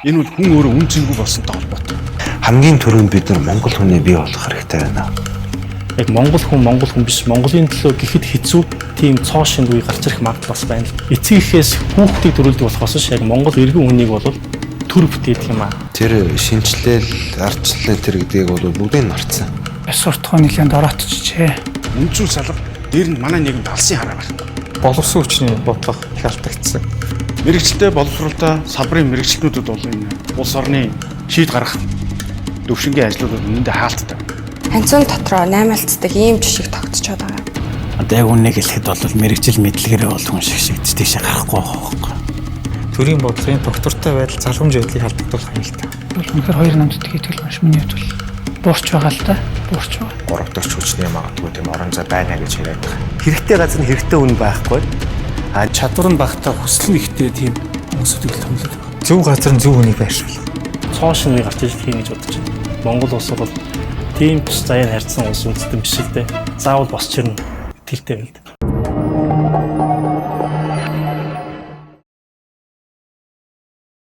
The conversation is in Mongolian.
Энэ бол хүн өөрөө үн цэнгүй болсонтой холбоотой. Хамгийн түрүүнд бид нар Монгол хүний бий болох хэрэгтэй байна. Яг монгол хүн биш, Монголын төлөө гэхэд хэцүү тийм цоо шинэ үе гарч ирэх магадлал бас байна. Эцгийнхээс хүүхдийг төрүүлдэг болохоос ш яг монгол иргэн хүнийг бол төр бүтээдэг юм аа. Тэр шинжилэл, ардчлал тэр гэдгийг бол бүгдийг нь харцсан. Эсвэртхоо нэгэнд ороотчихжээ. Үнцүү салга дээр нь манай нийгэмд алсын хараа байна. Боловсон хүчний бодлого хялбагдсан. Мэргэжилтэй боловсруулалтаа салбарын мэргэжилтнүүдэд бол энэ улс орны шийд гаргах төвшингийн ажлуудад үнэндээ хаалттай. Ханцуун дотроо наймаалцдаг ийм жишг тогтцоод байгаа. Одоо яг үннийг хэлэхэд бол мэрэгжил мэдлэгээрээ бол хүн шиг тийшээ гарахгүй байгаа байхгүй. Төрийн бодлогын доктортой байдал, залхамж байдлыг халдварлах юм л та. Бол үнэхээр хоёр намтдаг итгэл маш миний хувьд бол буурч байгаа л та. Буурч байгаа. Горовдогч хүчний магадгүй тийм орон зай байна гэж яриад байгаа. Хэрэгтэй газар нь хэрэгтэй үн байхгүй. Чадвар нь багтаа хүсэл нь ихтэй тийм хүмүүсүүд л томлоод байгаа. Зөв газар нь зөв хүнийг байршуул. Цоо шинэ үе гарч иж хийнэ гэж бодож байна. Монгол улс бол тийм бус заяар харьцсан улс үндэстэн биш л дээ. Заавал босч ирнэ. Итгэлтэй байл.